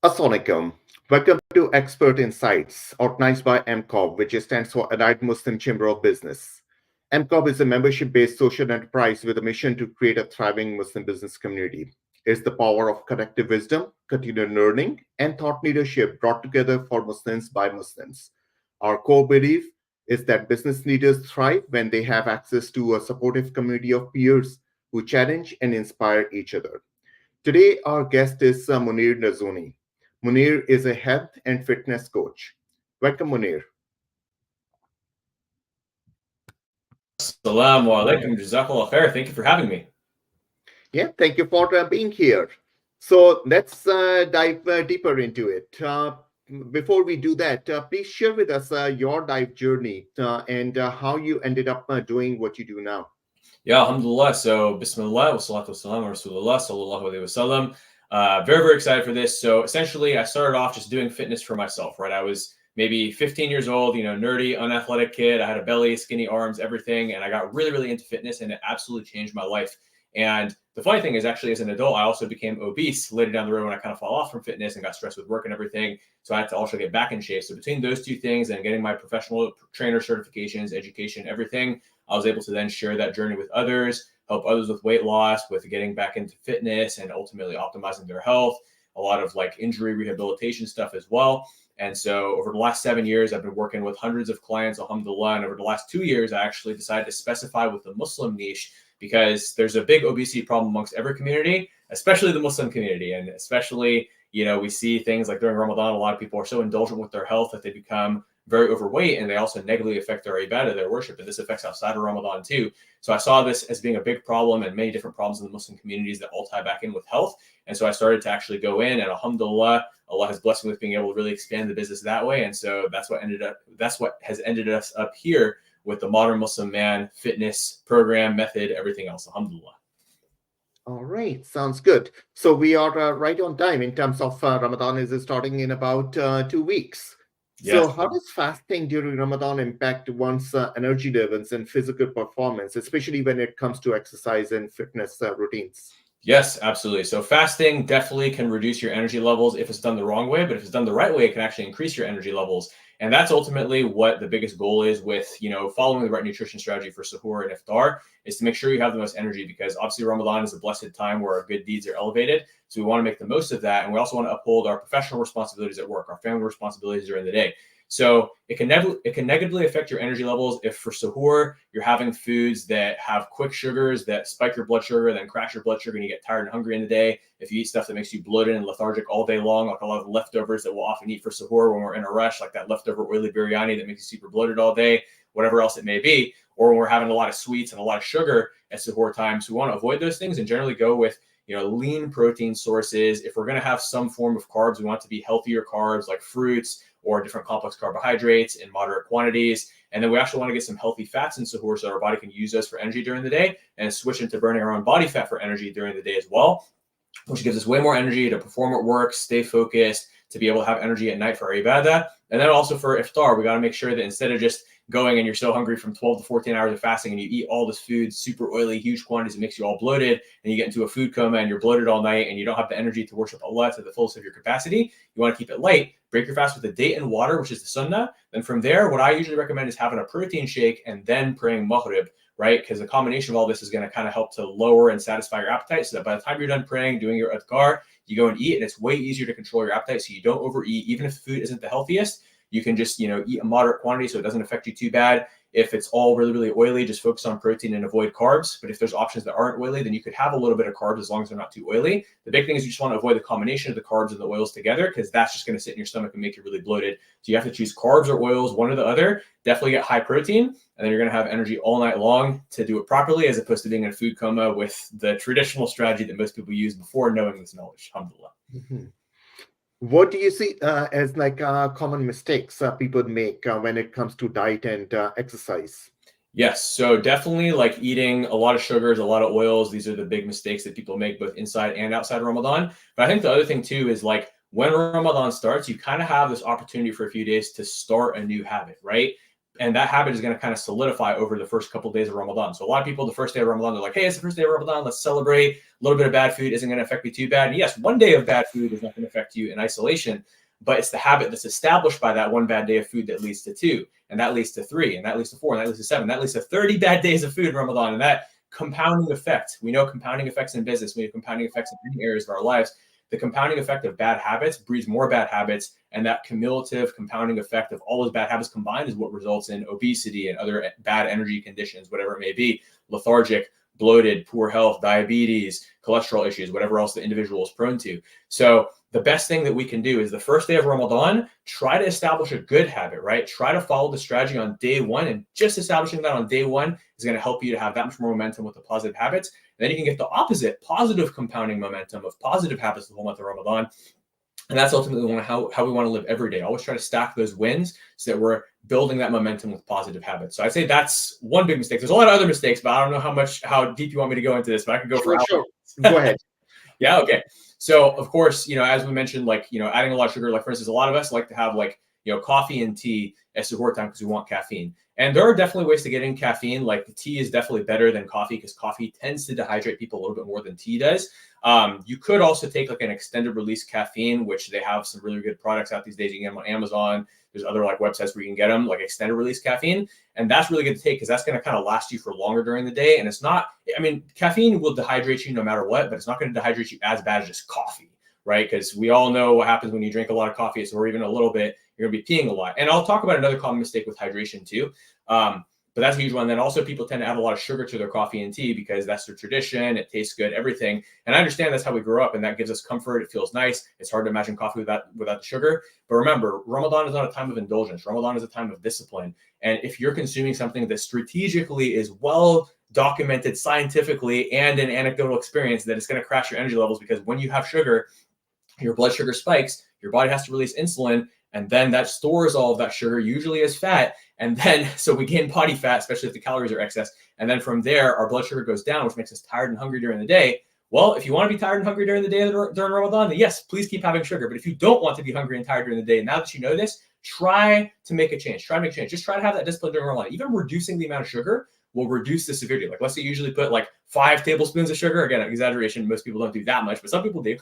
Assalamualaikum. Welcome to Expert Insights, organized by MCOB, which stands for Allied Muslim Chamber of Business. MCOB is a membership based social enterprise with a mission to create a thriving Muslim business community. It's the power of collective wisdom, continued learning, and thought leadership brought together for Muslims by Muslims. Our core belief is that business leaders thrive when they have access to a supportive community of peers who challenge and inspire each other. Today, our guest is Mounir Lazzouni. Mounir is a health and fitness coach. Welcome, Mounir. Assalamu alaikum. Jazakallah khair. Thank you for having me. Yeah, thank you for being here. So let's dive deeper into it. Before we do that, please share with us your life journey and how you ended up doing what you do now. Yeah, alhamdulillah. So, bismillah, wa salatu wasalam wa rasulullah, sallallahu alayhi wasallam. Very, very excited for this. So, essentially, I started off just doing fitness for myself, right? I was maybe 15 years old, nerdy, unathletic kid. I had a belly, skinny arms, everything. And I got really, really into fitness, and it absolutely changed my life. And the funny thing is, actually, as an adult, I also became obese later down the road when I kind of fall off from fitness and got stressed with work and everything. So I had to also get back in shape. So between those two things and getting my professional trainer certifications, education, everything, I was able to then share that journey with others, help others with weight loss, with getting back into fitness and ultimately optimizing their health, a lot of like injury rehabilitation stuff as well. And so over the last 7 years, I've been working with hundreds of clients, alhamdulillah. And over the last 2 years, I actually decided to specify with the Muslim niche because there's a big obesity problem amongst every community, especially the Muslim community. And especially, we see things like during Ramadan, a lot of people are so indulgent with their health that they become very overweight, and they also negatively affect their ibadah, their worship, and this affects outside of Ramadan too. So I saw this as being a big problem and many different problems in the Muslim communities that all tie back in with health. And so I started to actually go in, and alhamdulillah, Allah has blessed me with being able to really expand the business that way. And so that's what has ended us up here with the Modern Muslim Man fitness program, method, everything else, alhamdulillah. All right, sounds good. So we are right on time in terms of Ramadan is starting in about 2 weeks. Yes. So how does fasting during Ramadan impact one's energy levels and physical performance, especially when it comes to exercise and fitness routines? Yes, absolutely. So fasting definitely can reduce your energy levels if it's done the wrong way, but if it's done the right way, it can actually increase your energy levels. And that's ultimately what the biggest goal is with, following the right nutrition strategy for suhoor and iftar is to make sure you have the most energy, because obviously Ramadan is a blessed time where our good deeds are elevated. So we want to make the most of that. And we also want to uphold our professional responsibilities at work, our family responsibilities during the day. So it can negatively affect your energy levels if for suhoor you're having foods that have quick sugars that spike your blood sugar, then crash your blood sugar, and you get tired and hungry in the day. If you eat stuff that makes you bloated and lethargic all day long, like a lot of leftovers that we'll often eat for suhoor when we're in a rush, like that leftover oily biryani that makes you super bloated all day, whatever else it may be, or when we're having a lot of sweets and a lot of sugar at suhoor time. So we want to avoid those things and generally go with lean protein sources. If we're going to have some form of carbs, we want it to be healthier carbs like fruits or different complex carbohydrates in moderate quantities. And then we actually want to get some healthy fats in suhoor so our body can use those for energy during the day and switch into burning our own body fat for energy during the day as well, which gives us way more energy to perform at work, stay focused, to be able to have energy at night for our ibadah. And then also for iftar, we got to make sure that instead of just going and you're so hungry from 12 to 14 hours of fasting and you eat all this food, super oily, huge quantities, it makes you all bloated, and you get into a food coma and you're bloated all night and you don't have the energy to worship Allah to the fullest of your capacity. You want to keep it light. Break your fast with a date and water, which is the sunnah. Then from there, what I usually recommend is having a protein shake and then praying maghrib, right? Because the combination of all this is going to kind of help to lower and satisfy your appetite so that by the time you're done praying, doing your adhkar, you go and eat, and it's way easier to control your appetite so you don't overeat. Even if the food isn't the healthiest, you can just, eat a moderate quantity so it doesn't affect you too bad. If it's all really, really oily, just focus on protein and avoid carbs. But if there's options that aren't oily, then you could have a little bit of carbs as long as they're not too oily. The big thing is you just want to avoid the combination of the carbs and the oils together, because that's just going to sit in your stomach and make you really bloated. So you have to choose carbs or oils, one or the other. Definitely get high protein, and then you're going to have energy all night long to do it properly, as opposed to being in a food coma with the traditional strategy that most people use before knowing this knowledge. Alhamdulillah. Mm-hmm. What do you see as like common mistakes people make when it comes to diet and exercise? Yes. So definitely like eating a lot of sugars, a lot of oils. These are the big mistakes that people make both inside and outside Ramadan. But I think the other thing too is like when Ramadan starts, you kind of have this opportunity for a few days to start a new habit, right? And that habit is going to kind of solidify over the first couple of days of Ramadan. So a lot of people, the first day of Ramadan, they're like, hey, it's the first day of Ramadan. Let's celebrate. A little bit of bad food isn't going to affect me too bad. And yes, one day of bad food is not going to affect you in isolation, but it's the habit that's established by that one bad day of food that leads to 2, and that leads to 3, and that leads to 4, and that leads to 7, that leads to 30 bad days of food in Ramadan. And that compounding effect, we know compounding effects in business, we have compounding effects in many areas of our lives. The compounding effect of bad habits breeds more bad habits, and that cumulative compounding effect of all those bad habits combined is what results in obesity and other bad energy conditions, whatever it may be, lethargic, bloated, poor health, diabetes, cholesterol issues, whatever else the individual is prone to. So the best thing that we can do is the first day of Ramadan, try to establish a good habit, right? Try to follow the strategy on day 1, and just establishing that on day 1 is going to help you to have that much more momentum with the positive habits. And then you can get the opposite, positive compounding momentum of positive habits the whole month of Ramadan. And that's ultimately how we want to live every day. Always try to stack those wins so that we're building that momentum with positive habits. So I'd say that's one big mistake. There's a lot of other mistakes, but I don't know how deep you want me to go into this, but I could go for hours. Sure. Go ahead. Yeah. Okay. So of course, as we mentioned, like, adding a lot of sugar, like for instance, a lot of us like to have like, coffee and tea at suhoor time because we want caffeine. And there are definitely ways to get in caffeine. Like the tea is definitely better than coffee because coffee tends to dehydrate people a little bit more than tea does. You could also take like an extended release caffeine, which they have some really good products out these days. You can get them on Amazon. There's other like websites where you can get them, like extended release caffeine. And that's really good to take because that's going to kind of last you for longer during the day. And it's not, caffeine will dehydrate you no matter what, but it's not going to dehydrate you as bad as just coffee, right? Because we all know what happens when you drink a lot of coffee, or even a little bit, you're going to be peeing a lot. And I'll talk about another common mistake with hydration too. But that's a huge one. Then also people tend to add a lot of sugar to their coffee and tea because that's their tradition. It tastes good, everything. And I understand that's how we grew up and that gives us comfort. It feels nice. It's hard to imagine coffee without the sugar. But remember, Ramadan is not a time of indulgence. Ramadan is a time of discipline. And if you're consuming something that strategically is well documented scientifically and an anecdotal experience, that it's going to crash your energy levels, because when you have sugar, your blood sugar spikes, your body has to release insulin, and then that stores all of that sugar, usually as fat. And then, so we gain body fat, especially if the calories are excess. And then from there, our blood sugar goes down, which makes us tired and hungry during the day. Well, if you want to be tired and hungry during the day during Ramadan, then yes, please keep having sugar. But if you don't want to be hungry and tired during the day, now that you know this, try to make a change. Just try to have that discipline during Ramadan. Even reducing the amount of sugar will reduce the severity. Like let's say you usually put like 5 tablespoons of sugar. Again, exaggeration. Most people don't do that much, but some people do.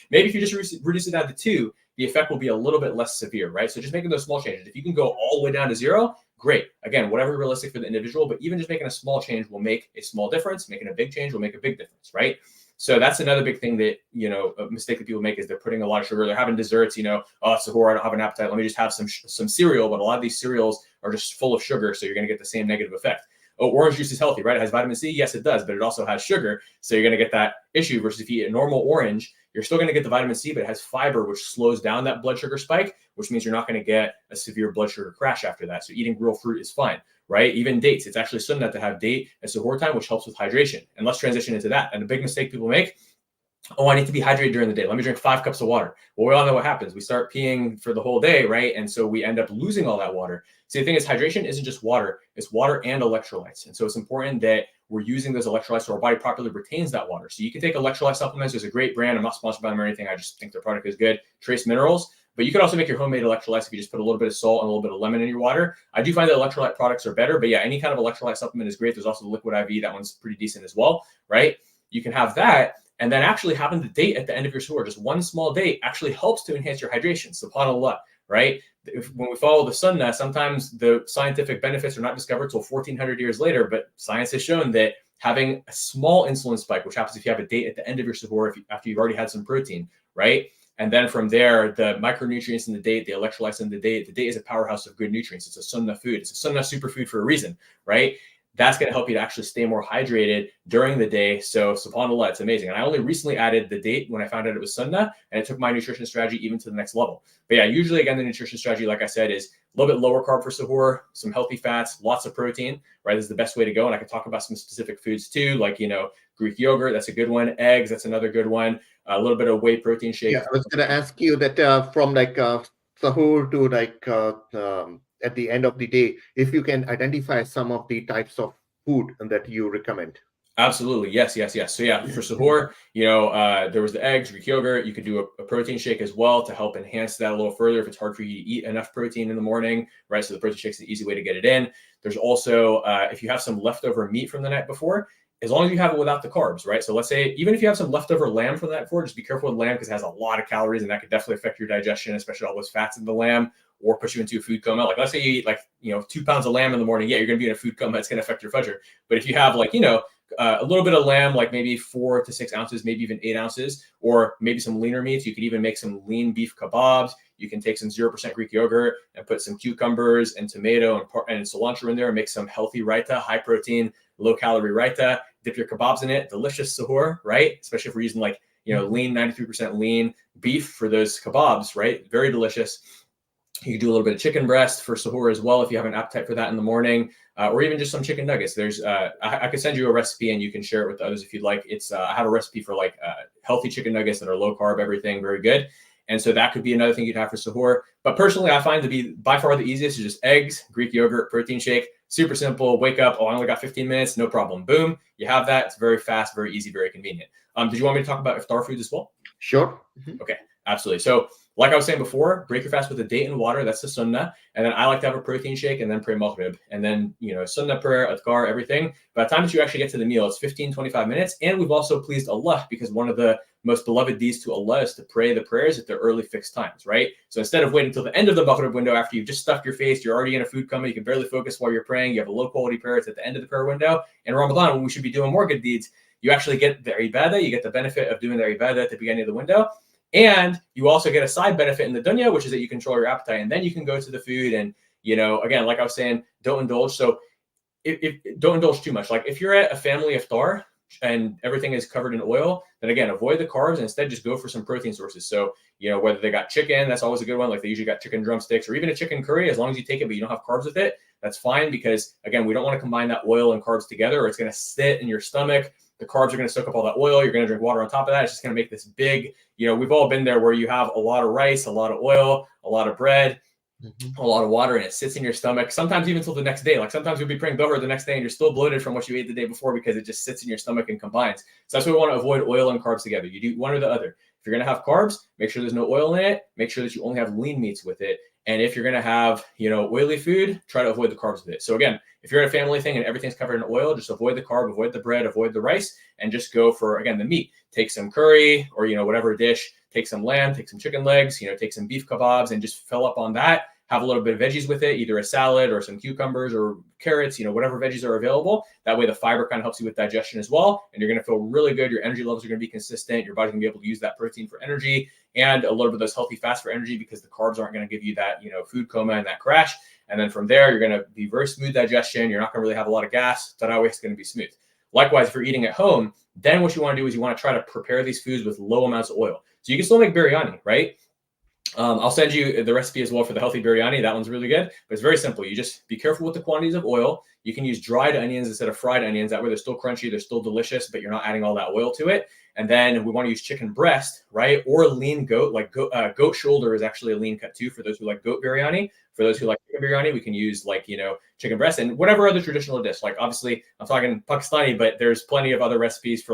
Maybe if you just reduce it down to 2, the effect will be a little bit less severe, right? So just making those small changes. If you can go all the way down to 0, great. Again, whatever realistic for the individual, but even just making a small change will make a small difference. Making a big change will make a big difference, right? So that's another big thing that, a mistake that people make is they're putting a lot of sugar. They're having desserts, oh, suhoor, I don't have an appetite. Let me just have some cereal. But a lot of these cereals are just full of sugar. So you're going to get the same negative effect. Oh, orange juice is healthy, right? It has vitamin C. Yes, it does, but it also has sugar. So you're going to get that issue versus if you eat a normal orange, you're still going to get the vitamin C, but it has fiber, which slows down that blood sugar spike, which means you're not going to get a severe blood sugar crash after that. So eating real fruit is fine, right? Even dates. It's actually sunnah to have date at suhoor time, which helps with hydration. And let's transition into that. And a big mistake people make, oh, I need to be hydrated during the day. Let me drink 5 cups of water. Well, we all know what happens. We start peeing for the whole day, right? And so we end up losing all that water. See, the thing is, hydration isn't just water. It's water and electrolytes. And so it's important that we're using those electrolytes so our body properly retains that water. So you can take electrolyte supplements. There's a great brand. I'm not sponsored by them or anything. I just think their product is good. Trace Minerals. But you could also make your homemade electrolytes if you just put a little bit of salt and a little bit of lemon in your water. I do find that electrolyte products are better. But yeah, any kind of electrolyte supplement is great. There's also the liquid IV. That one's pretty decent as well, right? You can have that. And then actually having the date at the end of your suhoor, just one small date, actually helps to enhance your hydration. SubhanAllah, right? When we follow the sunnah, sometimes the scientific benefits are not discovered till 1400 years later, but science has shown that having a small insulin spike, which happens if you have a date at the end of your suhoor, after you've already had some protein, right? And then from there, the micronutrients in the date, the electrolytes in the date is a powerhouse of good nutrients. It's a sunnah food. It's a sunnah superfood for a reason, right? That's going to help you to actually stay more hydrated during the day. So subhanAllah, it's amazing. And I only recently added the date when I found out it was sunnah, and it took my nutrition strategy even to the next level. But yeah, usually again, the nutrition strategy, like I said, is a little bit lower carb for suhoor, some healthy fats, lots of protein, right? This is the best way to go. And I can talk about some specific foods too, like, Greek yogurt, that's a good one. Eggs, that's another good one. A little bit of whey protein shake. Yeah, I was going to ask you that from sahur to at the end of the day, if you can identify some of the types of food that you recommend. Absolutely. Yes, yes, yes. So yeah, for suhoor, there was the eggs, Greek yogurt. You could do a protein shake as well to help enhance that a little further if it's hard for you to eat enough protein in the morning, right? So the protein shake's an easy way to get it in. There's also, if you have some leftover meat from the night before, as long as you have it without the carbs, right? So let's say, even if you have some leftover lamb from the night before, just be careful with lamb because it has a lot of calories and that could definitely affect your digestion, especially all those fats in the lamb, or push you into a food coma. Like let's say you eat 2 pounds of lamb in the morning. Yeah, you're going to be in a food coma. It's going to affect your fudger. But if you have a little bit of lamb, like maybe 4 to 6 ounces, maybe even 8 ounces, or maybe some leaner meats. You could even make some lean beef kebabs. You can take some 0% Greek yogurt and put some cucumbers and tomato and cilantro in there and make some healthy raita, high protein, low calorie raita. Dip your kebabs in it. Delicious suhoor, right? Especially if we're using lean, 93% lean beef for those kebabs, right? Very delicious. You can do a little bit of chicken breast for suhoor as well if you have an appetite for that in the morning, or even just some chicken nuggets. There's I could send you a recipe and you can share it with others if you'd like. It's I have a recipe for healthy chicken nuggets that are low carb, everything very good. And so that could be another thing you'd have for suhoor. But personally, I find to be by far the easiest is just eggs, Greek yogurt, protein shake. Super simple. Wake up. Oh, I only got 15 minutes. No problem. Boom. You have that. It's very fast, very easy, very convenient. Did you want me to talk about iftar foods as well? Sure. Okay, absolutely. So like I was saying before, break your fast with a date and water. That's the sunnah. And then I like to have a protein shake and then pray maghrib. And then, sunnah prayer, adhkar, everything. By the time that you actually get to the meal, it's 15, 25 minutes. And we've also pleased Allah because one of the most beloved deeds to Allah is to pray the prayers at their early fixed times, right? So instead of waiting until the end of the maghrib window after you've just stuffed your face, you're already in a food coma, you can barely focus while you're praying, you have a low quality prayer, it's at the end of the prayer window. In Ramadan, when we should be doing more good deeds, you actually get the ibadah, you get the benefit of doing the ibadah at the beginning of the window. And you also get a side benefit in the dunya, which is that you control your appetite. And then you can go to the food and, again, like I was saying, don't indulge. So if don't indulge too much. Like if you're at a family iftar and everything is covered in oil, then again, avoid the carbs and instead just go for some protein sources. So, whether they got chicken, that's always a good one. Like they usually got chicken drumsticks or even a chicken curry, as long as you take it, but you don't have carbs with it, that's fine. Because again, we don't want to combine that oil and carbs together or it's going to sit in your stomach. The carbs are going to soak up all that oil. You're going to drink water on top of that. It's just going to make this big, we've all been there where you have a lot of rice, a lot of oil, a lot of bread, a lot of water, and it sits in your stomach, sometimes even until the next day. Like sometimes you'll be praying Dhuhr the next day and you're still bloated from what you ate the day before because it just sits in your stomach and combines. So that's why we want to avoid oil and carbs together. You do one or the other. If you're going to have carbs, make sure there's no oil in it. Make sure that you only have lean meats with it. And if you're going to have, oily food, try to avoid the carbs with it. So again, if you're at a family thing and everything's covered in oil, just avoid the carb, avoid the bread, avoid the rice, and just go for, again, the meat. Take some curry or, whatever dish, take some lamb, take some chicken legs, take some beef kebabs and just fill up on that. Have a little bit of veggies with it, either a salad or some cucumbers or carrots, whatever veggies are available. That way the fiber kind of helps you with digestion as well. And you're going to feel really good. Your energy levels are going to be consistent. Your body's going to be able to use that protein for energy and a little bit of those healthy fats for energy because the carbs aren't going to give you that, food coma and that crash. And then from there, you're going to be very smooth digestion. You're not going to really have a lot of gas. Tarawih is going to be smooth. Likewise, if you're eating at home, then what you want to do is you want to try to prepare these foods with low amounts of oil. So you can still make biryani, right? I'll send you the recipe as well for the healthy biryani. That one's really good, but it's very simple. You just be careful with the quantities of oil. You can use dried onions instead of fried onions. That way they're still crunchy, they're still delicious, but you're not adding all that oil to it. And then we want to use chicken breast, right? Or lean goat, like goat shoulder is actually a lean cut too for those who like goat biryani. For those who like chicken biryani, we can use chicken breast and whatever other traditional dish. Like obviously I'm talking Pakistani, but there's plenty of other recipes for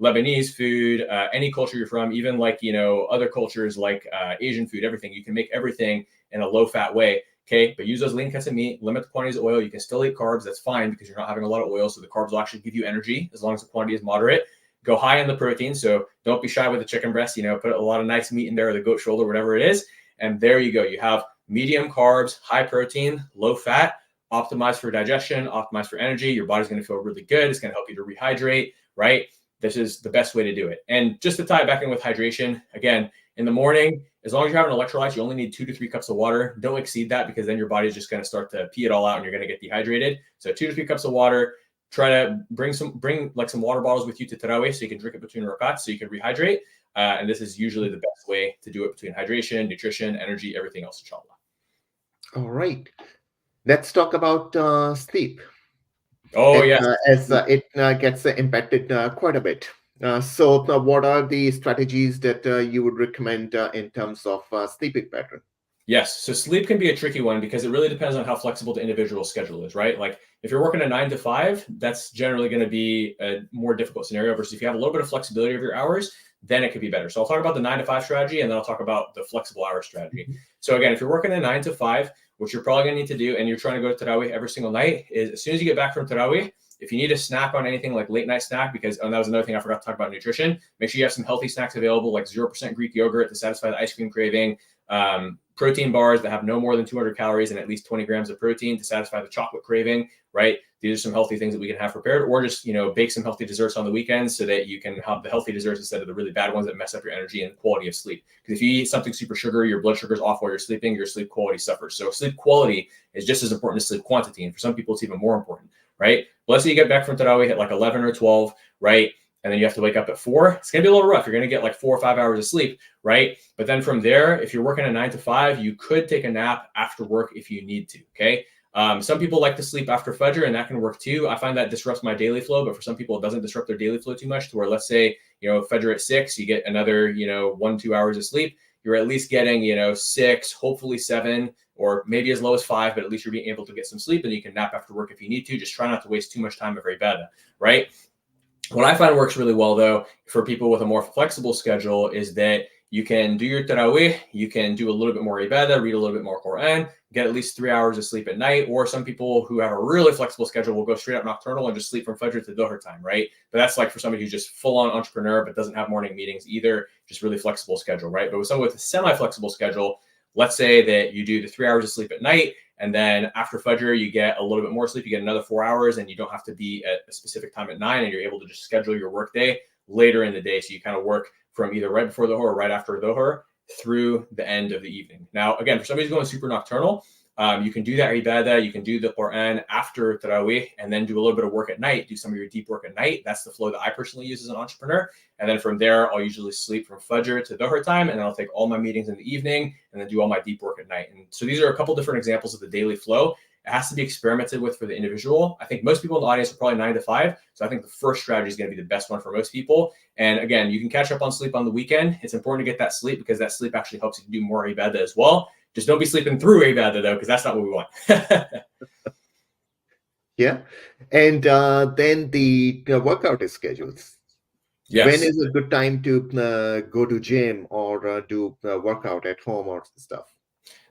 Lebanese food, any culture you're from, even other cultures like Asian food, everything. You can make everything in a low-fat way, okay? But use those lean cuts of meat, limit the quantities of oil. You can still eat carbs. That's fine because you're not having a lot of oil, so the carbs will actually give you energy as long as the quantity is moderate. Go high on the protein, so don't be shy with the chicken breast. Put a lot of nice meat in there or the goat shoulder, whatever it is, and there you go. You have medium carbs, high protein, low fat, optimized for digestion, optimized for energy. Your body's going to feel really good. It's going to help you to rehydrate, right? This is the best way to do it. And just to tie it back in with hydration, again, in the morning, as long as you're having electrolytes, you only need 2 to 3 cups of water. Don't exceed that because then your body's just going to start to pee it all out and you're going to get dehydrated. So 2 to 3 cups of water. Try to bring some water bottles with you to Tarawih so you can drink it between rakats so you can rehydrate. And this is usually the best way to do it between hydration, nutrition, energy, everything else, inshallah. All right. Let's talk about sleep. Oh, yeah. As it gets impacted quite a bit. So what are the strategies that you would recommend in terms of sleeping pattern? Yes. So sleep can be a tricky one because it really depends on how flexible the individual schedule is, right? Like if you're working a 9 to 5, that's generally going to be a more difficult scenario versus if you have a little bit of flexibility of your hours, then it could be better. So I'll talk about the 9 to 5 strategy and then I'll talk about the flexible hour strategy. So again, if you're working a 9 to 5, what you're probably going to need to do, and you're trying to go to Tarawih every single night, is as soon as you get back from Tarawih, if you need a snack on anything like late night snack, because that was another thing I forgot to talk about nutrition, make sure you have some healthy snacks available, like 0% Greek yogurt to satisfy the ice cream craving, protein bars that have no more than 200 calories and at least 20 grams of protein to satisfy the chocolate craving, right? These are some healthy things that we can have prepared, or just, bake some healthy desserts on the weekends so that you can have the healthy desserts instead of the really bad ones that mess up your energy and quality of sleep. Because if you eat something super sugary, your blood sugar's off while you're sleeping, your sleep quality suffers. So sleep quality is just as important as sleep quantity. And for some people, it's even more important, right? Let's say you get back from Tarawih at like 11 or 12, right? And then you have to wake up at 4. It's going to be a little rough. You're going to get like 4 or 5 hours of sleep, right? But then from there, if you're working a 9 to 5, you could take a nap after work if you need to, okay? Some people like to sleep after Fajr, and that can work too. I find that disrupts my daily flow, but for some people, it doesn't disrupt their daily flow too much to where, let's say, Fajr at 6, you get another, 1-2 hours of sleep. You're at least getting, 6, hopefully 7, or maybe as low as 5, but at least you're being able to get some sleep and you can nap after work if you need to. Just try not to waste too much time of Ibadah, right? What I find works really well, though, for people with a more flexible schedule is that you can do your Tarawih, you can do a little bit more Ibadah, read a little bit more Quran, get at least 3 hours of sleep at night, or some people who have a really flexible schedule will go straight up nocturnal and just sleep from Fajr to Dhuhr time, right? But that's like for somebody who's just full-on entrepreneur but doesn't have morning meetings either, just really flexible schedule, right? But with someone with a semi-flexible schedule, let's say that you do the 3 hours of sleep at night, and then after Fajr, you get a little bit more sleep. You get another 4 hours, and you don't have to be at a specific time at 9, and you're able to just schedule your work day later in the day. So you kind of work from either right before Dhuhr or right after Dhuhr through the end of the evening. Now, again, for somebody who's going super nocturnal, you can do that Ibadah, you can do the Quran after Tarawih, and then do a little bit of work at night, do some of your deep work at night. That's the flow that I personally use as an entrepreneur. And then from there, I'll usually sleep from Fajr to Dhuhr time, and then I'll take all my meetings in the evening and then do all my deep work at night. And so these are a couple different examples of the daily flow. It has to be experimented with for the individual. I think most people in the audience are probably 9 to 5. So I think the first strategy is going to be the best one for most people. And again, you can catch up on sleep on the weekend. It's important to get that sleep because that sleep actually helps you do more Ibadah as well. Just don't be sleeping through Ibadah though, because that's not what we want. Yeah. And then the workout schedules. Yes. When is a good time to go to gym or do workout at home or stuff?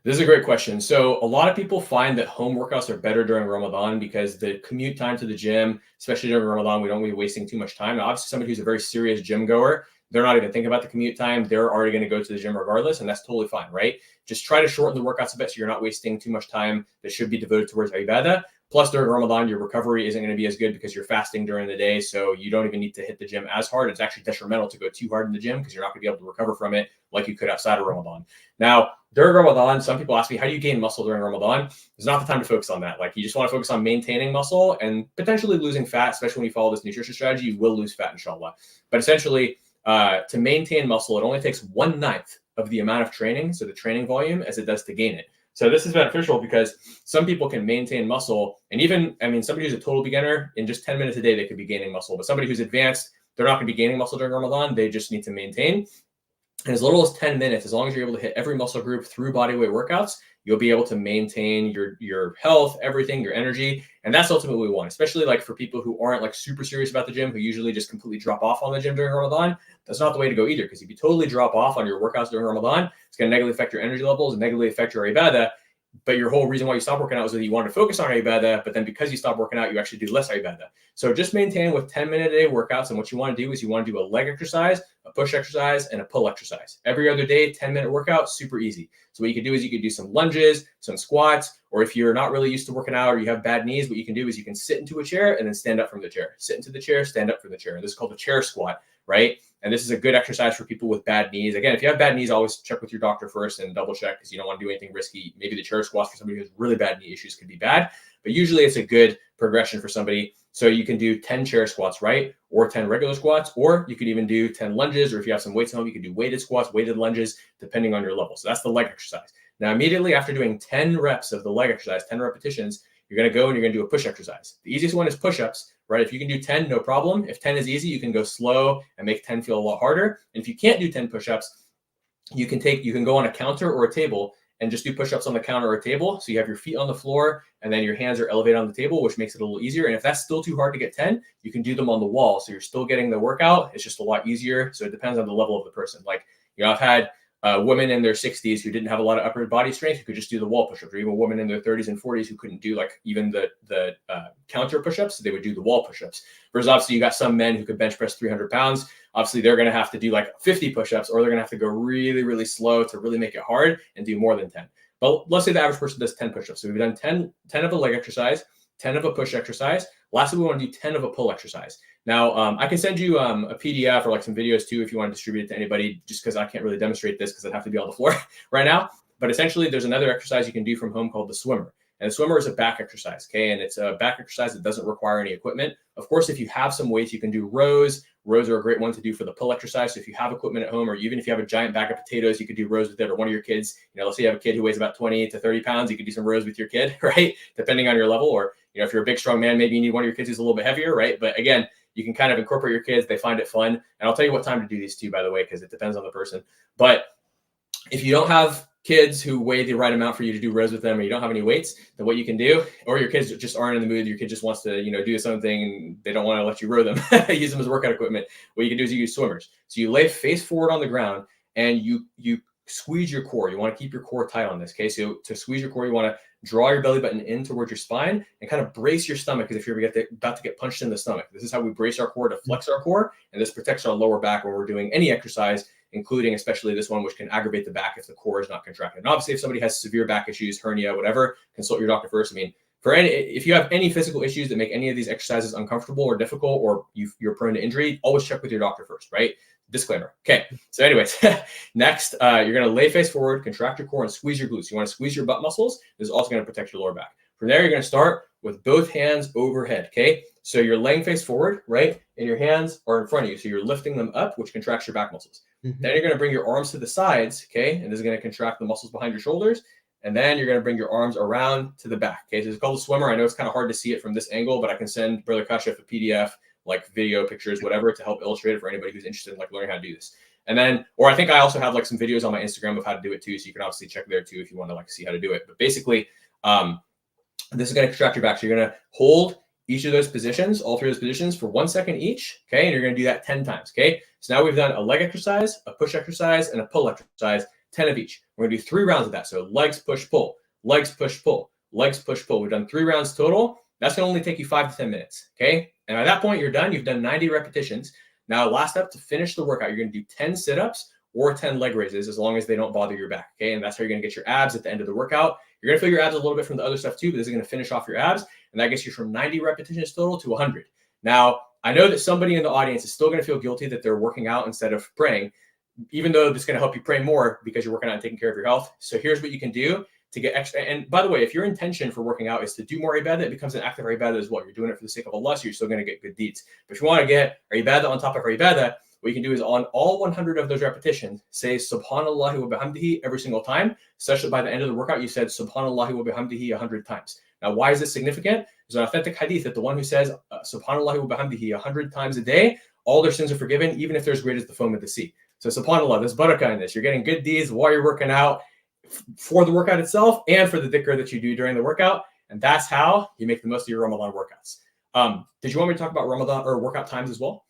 This is a great question. So a lot of people find that home workouts are better during Ramadan because the commute time to the gym, especially during Ramadan, we don't want to be wasting too much time. Now, obviously, somebody who's a very serious gym goer, they're not even thinking about the commute time. They're already going to go to the gym regardless, and that's totally fine, right? Just try to shorten the workouts a bit so you're not wasting too much time that should be devoted towards Ibadah. Plus, during Ramadan, your recovery isn't going to be as good because you're fasting during the day, so you don't even need to hit the gym as hard. It's actually detrimental to go too hard in the gym because you're not going to be able to recover from it like you could outside of Ramadan. Now, during Ramadan, some people ask me, how do you gain muscle during Ramadan? It's not the time to focus on that. Like, you just want to focus on maintaining muscle and potentially losing fat, especially when you follow this nutrition strategy. You will lose fat, inshallah. But essentially, to maintain muscle, it only takes 1/9 of the amount of training, so the training volume, as it does to gain it. So this is beneficial because some people can maintain muscle. And even, somebody who's a total beginner, in just 10 minutes a day, they could be gaining muscle. But somebody who's advanced, they're not going to be gaining muscle during Ramadan. They just need to maintain. And as little as 10 minutes, as long as you're able to hit every muscle group through bodyweight workouts, you'll be able to maintain your health, everything, your energy. And that's ultimately what we want, especially like for people who aren't like super serious about the gym, who usually just completely drop off on the gym during Ramadan. That's not the way to go either, because if you totally drop off on your workouts during Ramadan, it's going to negatively affect your energy levels and negatively affect your Ibadah. But your whole reason why you stopped working out was that you wanted to focus on Ibadah, but then because you stopped working out, you actually do less Ibadah. So just maintain with 10-minute-a-day workouts. And what you want to do is you want to do a leg exercise, a push exercise, and a pull exercise. Every other day, 10-minute workout, super easy. So what you can do is you can do some lunges, some squats, or if you're not really used to working out or you have bad knees, what you can do is you can sit into a chair and then stand up from the chair. Sit into the chair, stand up from the chair. And this is called the chair squat, right? And this is a good exercise for people with bad knees. Again, if you have bad knees, always check with your doctor first and double check because you don't want to do anything risky. Maybe the chair squats for somebody who has really bad knee issues could be bad, but usually it's a good progression for somebody. So you can do 10 chair squats, right? Or 10 regular squats, or you could even do 10 lunges, or if you have some weights at home, you can do weighted squats, weighted lunges, depending on your level. So that's the leg exercise. Now, immediately after doing 10 reps of the leg exercise, 10 repetitions, you're going to go and you're going to do a push exercise. The easiest one is push-ups, right? If you can do 10, no problem. If 10 is easy, you can go slow and make 10 feel a lot harder. And if you can't do 10 push-ups, you can go on a counter or a table and just do push-ups on the counter or table. So you have your feet on the floor and then your hands are elevated on the table, which makes it a little easier. And if that's still too hard to get 10, you can do them on the wall. So you're still getting the workout. It's just a lot easier. So it depends on the level of the person. Like, I've had women in their 60s who didn't have a lot of upper body strength who could just do the wall push-ups, or even women in their 30s and 40s who couldn't do like even the counter push-ups. So they would do the wall push-ups. Versus obviously you got some men who could bench press 300 pounds. Obviously they're going to have to do like 50 push-ups, or they're going to have to go really, really slow to really make it hard and do more than 10. But let's say the average person does 10 push-ups. So we've done 10 of a leg exercise, 10 of a push exercise. Lastly, we want to do 10 of a pull exercise. Now, I can send you a PDF or like some videos too if you want to distribute it to anybody, just because I can't really demonstrate this because I'd have to be on the floor right now. But essentially, there's another exercise you can do from home called the swimmer. And the swimmer is a back exercise, okay? And it's a back exercise that doesn't require any equipment. Of course, if you have some weights, you can do rows. Rows are a great one to do for the pull exercise. So if you have equipment at home, or even if you have a giant bag of potatoes, you could do rows with it, or one of your kids. Let's say you have a kid who weighs about 20 to 30 pounds, you could do some rows with your kid, right? Depending on your level. Or, if you're a big, strong man, maybe you need one of your kids who's a little bit heavier, right? But again, you can kind of incorporate your kids. They find it fun. And I'll tell you what time to do these too, by the way, because it depends on the person. But if you don't have kids who weigh the right amount for you to do rows with them, or you don't have any weights, then what you can do, or your kids just aren't in the mood, your kid just wants to, do something and they don't want to let you row them, use them as workout equipment. What you can do is you use swimmers. So you lay face forward on the ground and you squeeze your core. You want to keep your core tight on this, okay? So to squeeze your core, you want to draw your belly button in towards your spine and kind of brace your stomach, because if you're about to get punched in the stomach, this is how we brace our core to flex our core, and this protects our lower back when we're doing any exercise, including especially this one, which can aggravate the back if the core is not contracted. And obviously, if somebody has severe back issues, hernia, whatever, consult your doctor first. If you have any physical issues that make any of these exercises uncomfortable or difficult, or you're prone to injury, always check with your doctor first, right? Disclaimer. Okay. So anyways, next, you're going to lay face forward, contract your core, and squeeze your glutes. You want to squeeze your butt muscles. This is also going to protect your lower back. From there, you're going to start with both hands overhead. Okay. So you're laying face forward, right? And your hands are in front of you. So you're lifting them up, which contracts your back muscles. Mm-hmm. Then you're going to bring your arms to the sides. Okay. And this is going to contract the muscles behind your shoulders. And then you're going to bring your arms around to the back. Okay. So it's called a swimmer. I know it's kind of hard to see it from this angle, but I can send Brother Kashif a PDF, like video, pictures, whatever, to help illustrate it for anybody who's interested in like learning how to do this. And then, or I think I also have like some videos on my Instagram of how to do it too. So you can obviously check there too if you want to like see how to do it. But basically, this is going to contract your back. So you're going to hold each of those positions, all three of those positions, for 1 second each. Okay. And you're going to do that 10 times. Okay. So now we've done a leg exercise, a push exercise, and a pull exercise, 10 of each. We're going to do 3 rounds of that. So legs, push, pull, legs, push, pull, legs, push, pull. We've done 3 rounds total. That's going to only take you 5 to 10 minutes. Okay. And at that point, you're done. You've done 90 repetitions. Now, last up, to finish the workout, you're going to do 10 sit-ups or 10 leg raises, as long as they don't bother your back. Okay. And that's how you're going to get your abs at the end of the workout. You're going to feel your abs a little bit from the other stuff too, but this is going to finish off your abs. And that gets you from 90 repetitions total to 100. Now, I know that somebody in the audience is still going to feel guilty that they're working out instead of praying, even though this is going to help you pray more because you're working out and taking care of your health. So here's what you can do to get extra. And by the way, if your intention for working out is to do more ibadah, it becomes an active ibadah as well. You're doing it for the sake of Allah, so you're still going to get good deeds. But if you want to get ibadah on top of ibadah, what you can do is on all 100 of those repetitions, say Subhanallah wa bihamdihi every single time, such that by the end of the workout, you said Subhanallah wa bihamdihi 100 times. Now, why is this significant? There's an authentic hadith that the one who says Subhanallah wa bihamdihi 100 times a day, all their sins are forgiven, even if they're as great as the foam of the sea. So Subhanallah, there's barakah in this. You're getting good deeds while you're working out, for the workout itself and for the dhikr that you do during the workout. And that's how you make the most of your Ramadan workouts. Did you want me to talk about Ramadan or workout times as well?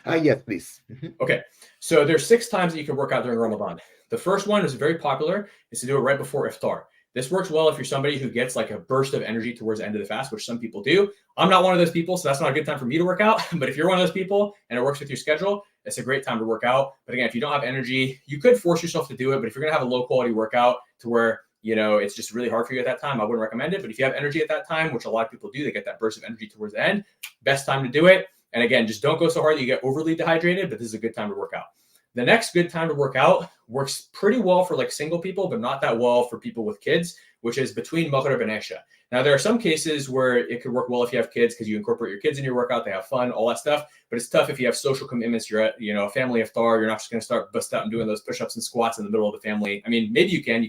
Yes, please. Mm-hmm. Okay. So there's 6 times that you can work out during Ramadan. The first one is very popular, is to do it right before iftar. This works well if you're somebody who gets like a burst of energy towards the end of the fast, which some people do. I'm not one of those people, so that's not a good time for me to work out. But if you're one of those people and it works with your schedule, it's a great time to work out. But again, if you don't have energy, you could force yourself to do it. But if you're going to have a low quality workout to where, it's just really hard for you at that time, I wouldn't recommend it. But if you have energy at that time, which a lot of people do, they get that burst of energy towards the end, best time to do it. And again, just don't go so hard that you get overly dehydrated, but this is a good time to work out. The next good time to work out works pretty well for like single people, but not that well for people with kids, which is between Maghrib and Isha. Now, there are some cases where it could work well if you have kids because you incorporate your kids in your workout, they have fun, all that stuff. But it's tough if you have social commitments. You're at, a family iftar. You're not just going to start bust out and doing those push-ups and squats in the middle of the family. I mean, maybe you can,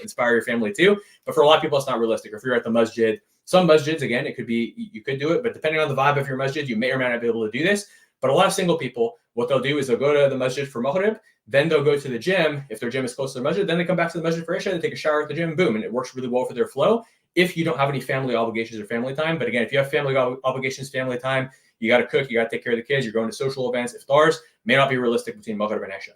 inspire your family too. But for a lot of people, it's not realistic. Or if you're at the masjid, some masjids, again, you could do it. But depending on the vibe of your masjid, you may or may not be able to do this. But a lot of single people what they'll do is they'll go to the masjid for Maghrib, then they'll go to the gym. If their gym is close to the masjid, then they come back to the masjid for Isha, they take a shower at the gym, boom, and it works really well for their flow if you don't have any family obligations or family time. But again, if you have family obligations, family time, you got to cook, you got to take care of the kids, you're going to social events, iftars, may not be realistic between Maghrib and Isha.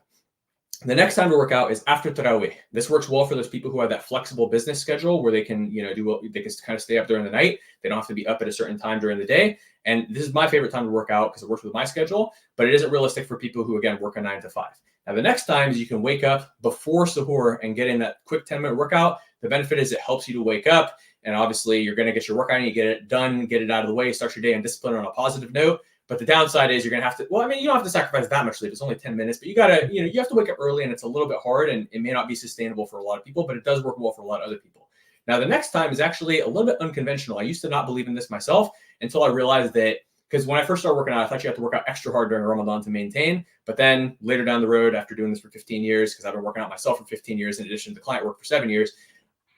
The next time to work out is after Tarawih. This works well for those people who have that flexible business schedule where they can, they can kind of stay up during the night. They don't have to be up at a certain time during the day. And this is my favorite time to work out because it works with my schedule, but it isn't realistic for people who, again, work a 9 to 5. Now, the next time is you can wake up before suhoor and get in that quick 10-minute workout. The benefit is it helps you to wake up. And obviously, you're going to get your workout and you get it done, get it out of the way, start your day in discipline on a positive note. But the downside is you're going to have to, you don't have to sacrifice that much sleep. It's only 10 minutes, but you got to, you have to wake up early and it's a little bit hard and it may not be sustainable for a lot of people, but it does work well for a lot of other people. Now, the next time is actually a little bit unconventional. I used to not believe in this myself until I realized that, because when I first started working out, I thought you have to work out extra hard during Ramadan to maintain. But then later down the road, after doing this for 15 years, because I've been working out myself for 15 years, in addition to the client work for 7 years,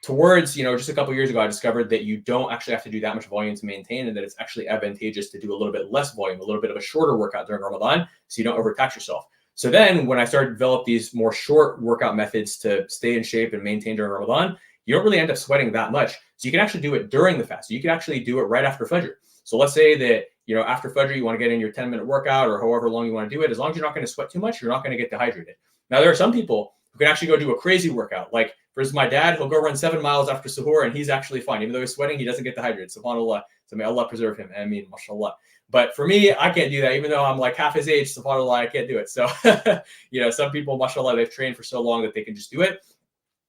towards, just a couple of years ago, I discovered that you don't actually have to do that much volume to maintain, and that it's actually advantageous to do a little bit less volume, a little bit of a shorter workout during Ramadan, so you don't overtax yourself. So then when I started to develop these more short workout methods to stay in shape and maintain during Ramadan, you don't really end up sweating that much. So you can actually do it during the fast. So you can actually do it right after Fajr. So let's say that, after Fajr, you want to get in your 10-minute workout or however long you want to do it. As long as you're not going to sweat too much, you're not going to get dehydrated. Now, there are some people who can actually go do a crazy workout. Like, for instance, my dad, he'll go run 7 miles after suhoor and he's actually fine. Even though he's sweating, he doesn't get dehydrated. SubhanAllah. So may Allah preserve him. I mean, mashallah. But for me, I can't do that. Even though I'm like half his age, SubhanAllah, I can't do it. So, some people, mashallah, they've trained for so long that they can just do it.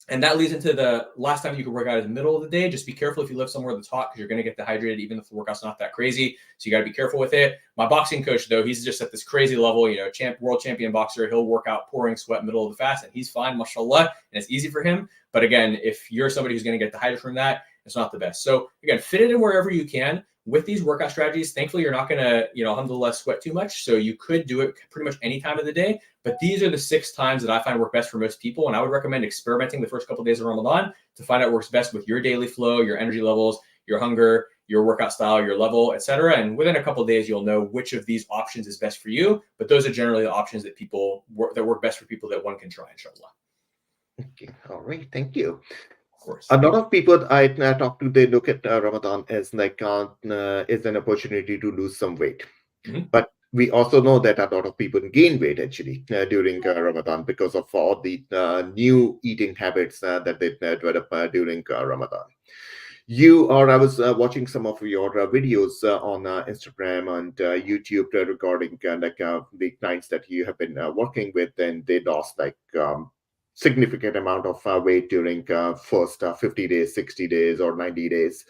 And that leads into the last time you can work out in the middle of the day. Just be careful if you live somewhere that's hot because you're going to get dehydrated, even if the workout's not that crazy. So you got to be careful with it. My boxing coach, though, he's just at this crazy level, world champion boxer. He'll work out pouring sweat middle of the fast and he's fine, mashallah. And it's easy for him. But again, if you're somebody who's going to get dehydrated from that, it's not the best. So again, fit it in wherever you can. With these workout strategies, thankfully, you're not going to, alhamdulillah, sweat too much. So you could do it pretty much any time of the day. But these are the 6 times that I find work best for most people. And I would recommend experimenting the first couple of days of Ramadan to find out what works best with your daily flow, your energy levels, your hunger, your workout style, your level, etc. And within a couple of days, you'll know which of these options is best for you. But those are generally the options that work best for people that one can try, inshallah. Okay. All right. Thank you. Course. A lot of people I talk to, they look at Ramadan as like is an opportunity to lose some weight. Mm-hmm. But we also know that a lot of people gain weight actually during Ramadan because of all the new eating habits that they develop during Ramadan. I was watching some of your videos on Instagram and YouTube regarding the clients that you have been working with, and they lost significant amount of weight during first 50 days, 60 days, or 90 days.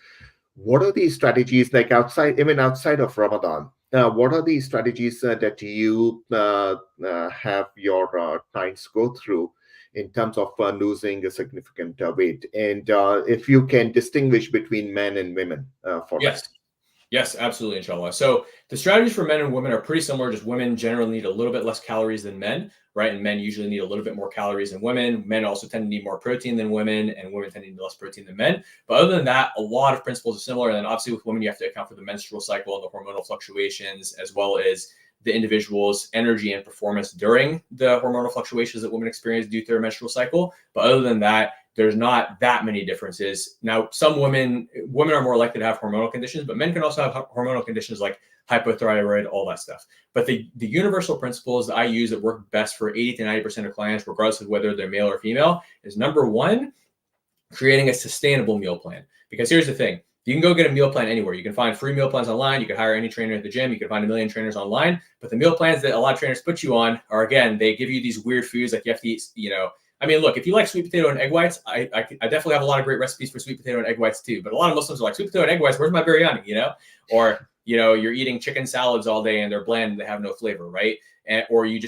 What are these strategies outside of Ramadan? What are these strategies that you have your clients go through in terms of losing a significant weight? And if you can distinguish between men and women for yes. that. Yes, absolutely, inshallah. So the strategies for men and women are pretty similar. Just women generally need a little bit less calories than men, right? And men usually need a little bit more calories than women. Men also tend to need more protein than women, and women tend to need less protein than men. But other than that, a lot of principles are similar. And then obviously with women, you have to account for the menstrual cycle and the hormonal fluctuations, as well as the individual's energy and performance during the hormonal fluctuations that women experience due to their menstrual cycle. But other than that, there's not that many differences. Now, some women are more likely to have hormonal conditions, but men can also have hormonal conditions like hypothyroid, all that stuff. But the universal principles that I use that work best for 80 to 90% of clients, regardless of whether they're male or female, is number one, creating a sustainable meal plan. Because here's the thing. You can go get a meal plan anywhere. You can find free meal plans online. You can hire any trainer at the gym. You can find a million trainers online. But the meal plans that a lot of trainers put you on are, again, they give you these weird foods like you have to eat, I mean, look, if you like sweet potato and egg whites, I definitely have a lot of great recipes for sweet potato and egg whites too. But a lot of Muslims are like, sweet potato and egg whites, where's my biryani, Or, you're eating chicken salads all day and they're bland and they have no flavor, right? Or you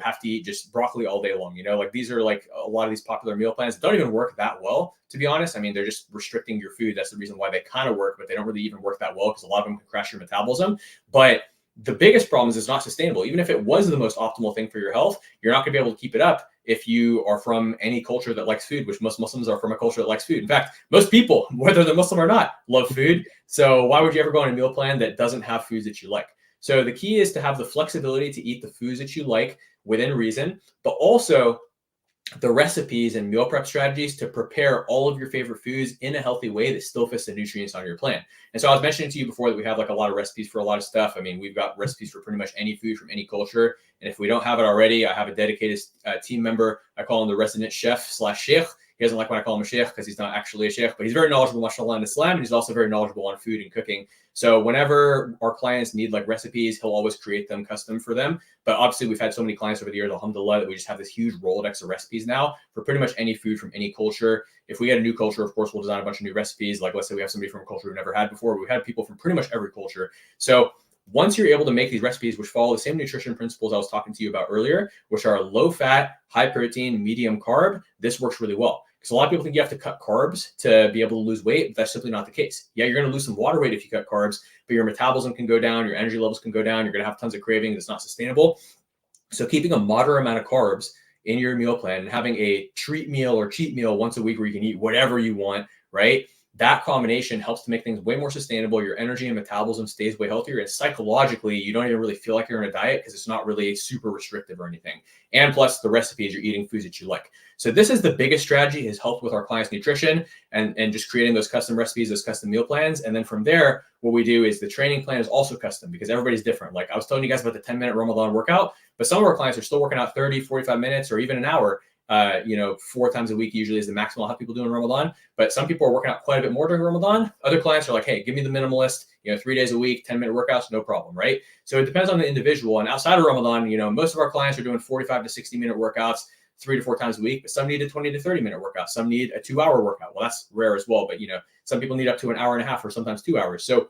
have to eat just broccoli all day long, these are like a lot of these popular meal plans that don't even work that well, to be honest. I mean, they're just restricting your food. That's the reason why they kind of work, but they don't really even work that well because a lot of them can crash your metabolism. But the biggest problem is it's not sustainable. Even if it was the most optimal thing for your health, you're not going to be able to keep it up if you are from any culture that likes food, which most Muslims are from a culture that likes food. In fact, most people, whether they're Muslim or not, love food. So why would you ever go on a meal plan that doesn't have foods that you like? So the key is to have the flexibility to eat the foods that you like within reason, but also the recipes and meal prep strategies to prepare all of your favorite foods in a healthy way that still fits the nutrients on your plan. And so I was mentioning to you before that we have like a lot of recipes for a lot of stuff. I mean, we've got recipes for pretty much any food from any culture. And if we don't have it already, I have a dedicated team member. I call him the resident chef / sheikh. He doesn't like when I call him a sheikh because he's not actually a sheikh, but he's very knowledgeable, mashallah, in Islam, and he's also very knowledgeable on food and cooking. So whenever our clients need like recipes, he'll always create them custom for them. But obviously, we've had so many clients over the years, alhamdulillah, that we just have this huge Rolodex of recipes now for pretty much any food from any culture. If we get a new culture, of course, we'll design a bunch of new recipes. Like let's say we have somebody from a culture we've never had before. We've had people from pretty much every culture. So once you're able to make these recipes, which follow the same nutrition principles I was talking to you about earlier, which are low fat, high protein, medium carb, this works really well. Because a lot of people think you have to cut carbs to be able to lose weight, but that's simply not the case. Yeah, you're going to lose some water weight if you cut carbs, but your metabolism can go down, your energy levels can go down, you're going to have tons of cravings. It's not sustainable. So keeping a moderate amount of carbs in your meal plan and having a treat meal or cheat meal once a week where you can eat whatever you want, right? That combination helps to make things way more sustainable. Your energy and metabolism stays way healthier. And psychologically, you don't even really feel like you're in a diet because it's not really super restrictive or anything. And plus the recipes, you're eating foods that you like. So this is the biggest strategy, has helped with our clients' nutrition and just creating those custom recipes, those custom meal plans. And then from there, what we do is the training plan is also custom because everybody's different. Like I was telling you guys about the 10-minute Ramadan workout, but some of our clients are still working out 30, 45 minutes or even an hour. 4 times a week usually is the maximum I'll have people do in Ramadan. But some people are working out quite a bit more during Ramadan. Other clients are like, hey, give me the minimalist, 3 days a week, 10-minute workouts, no problem, right? So it depends on the individual. And outside of Ramadan, most of our clients are doing 45 to 60-minute workouts 3 to 4 times a week, but some need a 20 to 30-minute workout. Some need a 2-hour workout. Well, that's rare as well. But, some people need up to an hour and a half or sometimes 2 hours. So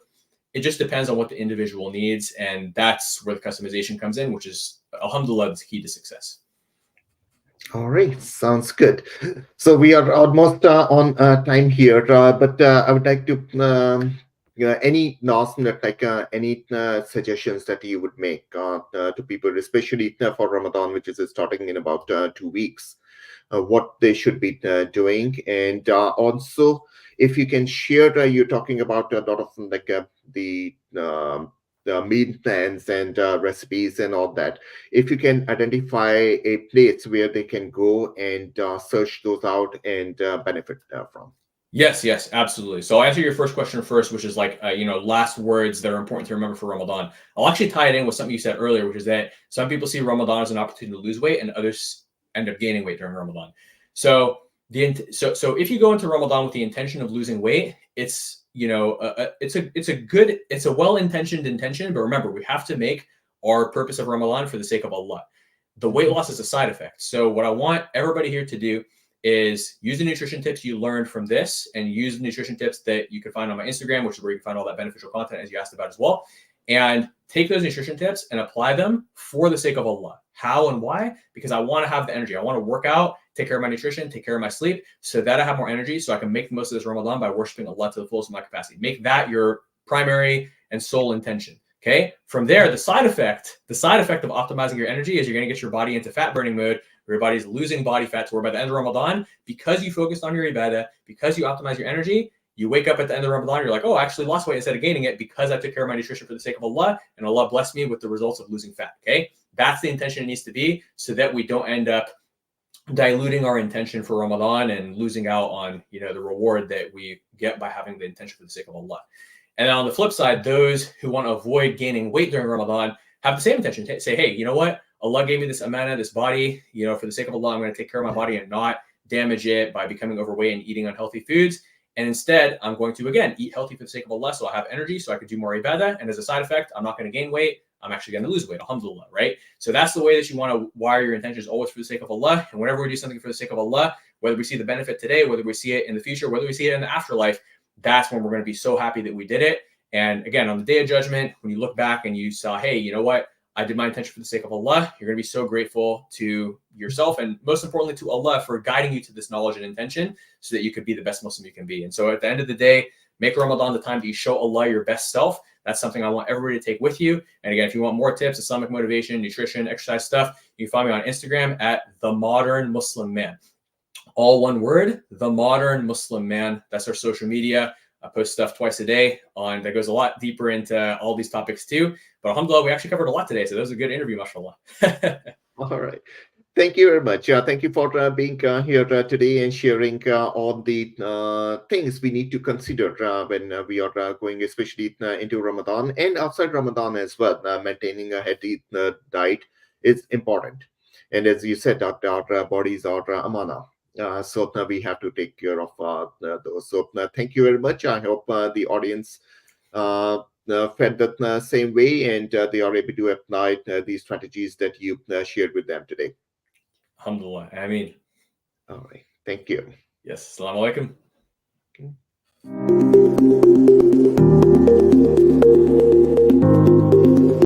it just depends on what the individual needs. And that's where the customization comes in, which is, alhamdulillah, the key to success. All right, sounds good. So we are almost on time here, but I would like to any any suggestions that you would make to people, especially for Ramadan, which is starting in about 2 weeks, what they should be doing, and also if you can share, you're talking about a lot of the meal plans and recipes and all that. If you can identify a place where they can go and search those out and benefit from. Yes, absolutely. So I'll answer your first question first, which is last words that are important to remember for Ramadan. I'll actually tie it in with something you said earlier, which is that some people see Ramadan as an opportunity to lose weight and others end up gaining weight during Ramadan. So if you go into Ramadan with the intention of losing weight, it's a well-intentioned intention, but remember, we have to make our purpose of Ramadan for the sake of Allah. The weight loss is a side effect. So what I want everybody here to do is use the nutrition tips you learned from this and use the nutrition tips that you can find on my Instagram, which is where you can find all that beneficial content as you asked about as well. And take those nutrition tips and apply them for the sake of Allah. How and why? Because I want to have the energy. I want to work out, take care of my nutrition, take care of my sleep so that I have more energy so I can make the most of this Ramadan by worshiping Allah to the fullest of my capacity. Make that your primary and sole intention. Okay. From there, the side effect of optimizing your energy is you're going to get your body into fat burning mode where your body's losing body fat to where by the end of Ramadan, because you focused on your Ibadah, because you optimize your energy, you wake up at the end of Ramadan, you're like, oh, I actually lost weight instead of gaining it because I took care of my nutrition for the sake of Allah, and Allah blessed me with the results of losing fat. Okay. That's the intention it needs to be so that we don't end up diluting our intention for Ramadan and losing out on, the reward that we get by having the intention for the sake of Allah. And then on the flip side, those who want to avoid gaining weight during Ramadan have the same intention. Say, hey, you know what? Allah gave me this amana, this body, for the sake of Allah, I'm going to take care of my body and not damage it by becoming overweight and eating unhealthy foods. And instead, I'm going to, again, eat healthy for the sake of Allah so I have energy so I can do more Ibadah. And as a side effect, I'm not going to gain weight. I'm actually going to lose weight, alhamdulillah, right? So that's the way that you want to wire your intentions always for the sake of Allah. And whenever we do something for the sake of Allah, whether we see the benefit today, whether we see it in the future, whether we see it in the afterlife, that's when we're going to be so happy that we did it. And again, on the day of judgment, when you look back and you saw, hey, you know what? I did my intention for the sake of Allah. You're going to be so grateful to yourself and most importantly to Allah for guiding you to this knowledge and intention so that you could be the best Muslim you can be. And so at the end of the day, make Ramadan the time that you show Allah your best self. That's something I want everybody to take with you. And again, if you want more tips, Islamic motivation, nutrition, exercise stuff, you can find me on Instagram at The Modern Muslim Man. All one word, The Modern Muslim Man. That's our social media. I post stuff twice a day that goes a lot deeper into all these topics too. But alhamdulillah, we actually covered a lot today. So that was a good interview, mashallah. All right. Thank you very much. Thank you for being here today and sharing all the things we need to consider when we are going, especially into Ramadan and outside Ramadan as well. Maintaining a healthy diet is important. And as you said, our bodies are amana. So we have to take care of those. So thank you very much. I hope the audience felt that same way and they are able to apply these strategies that you shared with them today. Alhamdulillah. Ameen. All right. Thank you. Yes. Assalamu alaikum. Okay.